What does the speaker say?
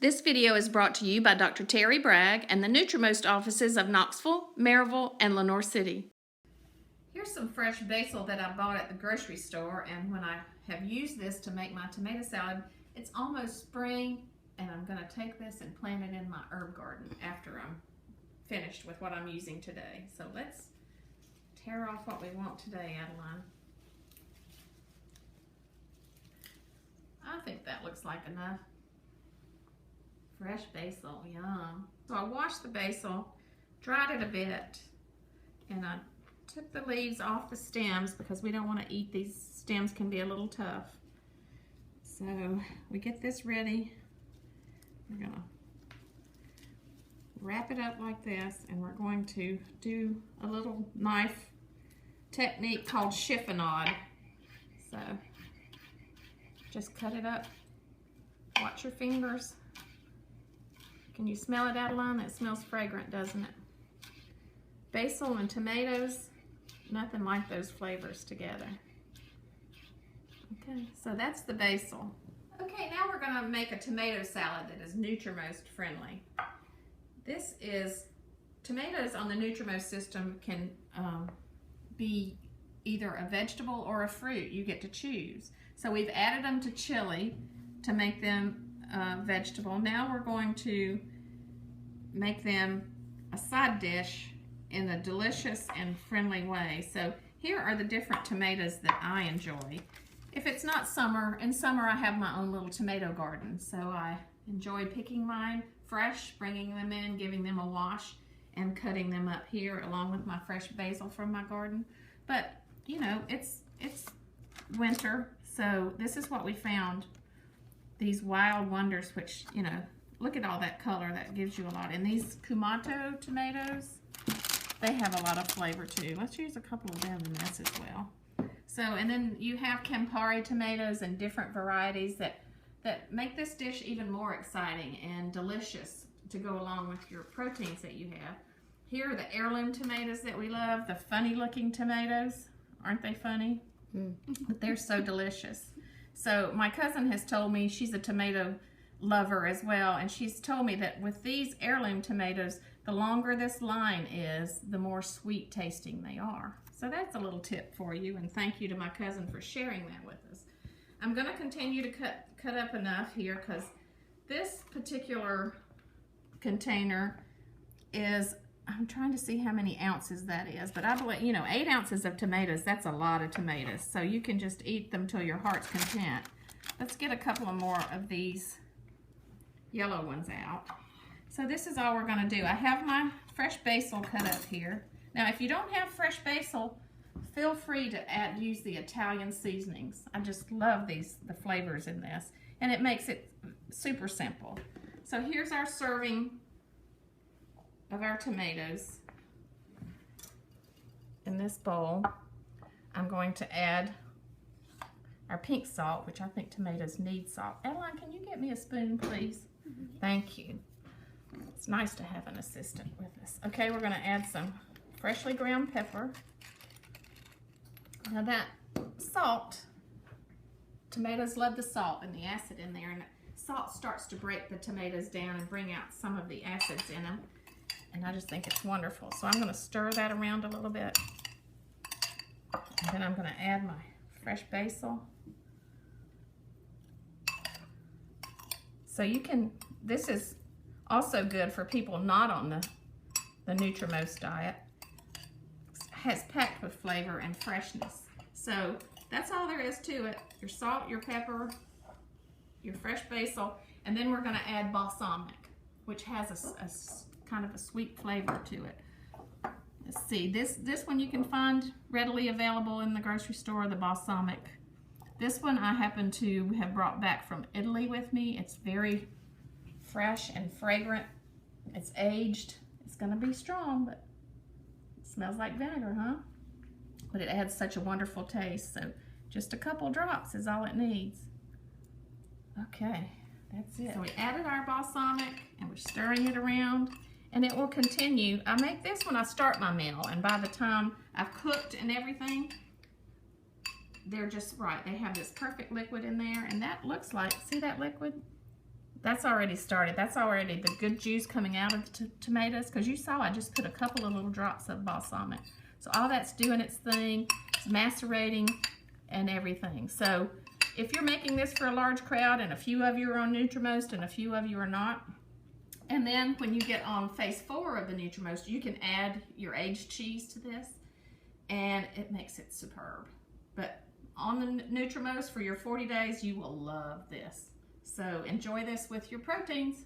This video is brought to you by Dr. Terry Bragg and the Nutrimost offices of Knoxville, Maryville, and Lenoir City. Here's some fresh basil that I bought at the grocery store, and when I have used this to make my tomato salad, it's almost spring, and I'm going to take this and plant it in my herb garden after I'm finished with what I'm using today. So let's tear off what we want today, Adeline. I think that looks like enough. Fresh basil, yum. So I washed the basil, dried it a bit, and I took the leaves off the stems because we don't want to eat these. Stems can be a little tough. So we get this ready. We're gonna wrap it up like this, and we're going to do a little knife technique called chiffonade. So just cut it up. Watch your fingers. Can you smell it, Adeline? It smells fragrant, doesn't it? Basil and tomatoes, nothing like those flavors together. Okay, so that's the basil. Okay, now we're gonna make a tomato salad that is Nutrimost friendly. This is, tomatoes on the Nutrimost system can be either a vegetable or a fruit. You get to choose. So we've added them to chili to make them vegetable. Now we're going to make them a side dish in a delicious and friendly way. So here are the different tomatoes that I enjoy. If it's not summer, in summer I have my own little tomato garden, so I enjoy picking mine fresh, bringing them in, giving them a wash, and cutting them up here along with my fresh basil from my garden. But you know, it's winter, so this is what we found. These wild wonders, which, you know, look at all that color, that gives you a lot. And these Kumato tomatoes, they have a lot of flavor too. Let's use a couple of them in this as well. So, and then you have Campari tomatoes and different varieties that make this dish even more exciting and delicious to go along with your proteins that you have. Here are the heirloom tomatoes that we love, the funny looking tomatoes. Aren't they funny? But they're so delicious. So my cousin has told me, she's a tomato lover as well, and she's told me that with these heirloom tomatoes, the longer this line is, the more sweet tasting they are. So that's a little tip for you, and thank you to my cousin for sharing that with us. I'm going to continue to cut up enough here because this particular container is, I'm trying to see how many ounces that is, but I believe, you know, 8 ounces of tomatoes, that's a lot of tomatoes. So you can just eat them till your heart's content. Let's get a couple of more of these yellow ones out. So this is all we're gonna do. I have my fresh basil cut up here. Now, if you don't have fresh basil, feel free to use the Italian seasonings. I just love the flavors in this, and it makes it super simple. So here's our serving of our tomatoes. In this bowl, I'm going to add our pink salt, which I think tomatoes need salt. Adeline, can you get me a spoon, please? Thank you. It's nice to have an assistant with us. Okay, we're going to add some freshly ground pepper. Now that salt, tomatoes love the salt and the acid in there, and salt starts to break the tomatoes down and bring out some of the acids in them. And I just think it's wonderful. So I'm going to stir that around a little bit. And then I'm going to add my fresh basil. So you can, this is also good for people not on the Nutrimost diet. It's packed with flavor and freshness. So that's all there is to it. Your salt, your pepper, your fresh basil, and then we're going to add balsamic, which has a kind of a sweet flavor to it. Let's see, this one you can find readily available in the grocery store, the balsamic. This one I happen to have brought back from Italy with me. It's very fresh and fragrant. It's aged. It's gonna be strong, but it smells like vinegar, huh? But it adds such a wonderful taste. So just a couple drops is all it needs. Okay, that's it. So we added our balsamic and we're stirring it around. And it will continue. I make this when I start my meal, and by the time I've cooked and everything, they're just right. They have this perfect liquid in there, and that looks like, see that liquid? That's already started. That's already the good juice coming out of the tomatoes, because you saw I just put a couple of little drops of balsamic. So all that's doing its thing. It's macerating and everything. So if you're making this for a large crowd and a few of you are on Nutrimost and a few of you are not, and then when you get on phase 4 of the Nutrimost, you can add your aged cheese to this and it makes it superb. But on the Nutrimost for your 40 days, you will love this. So enjoy this with your proteins.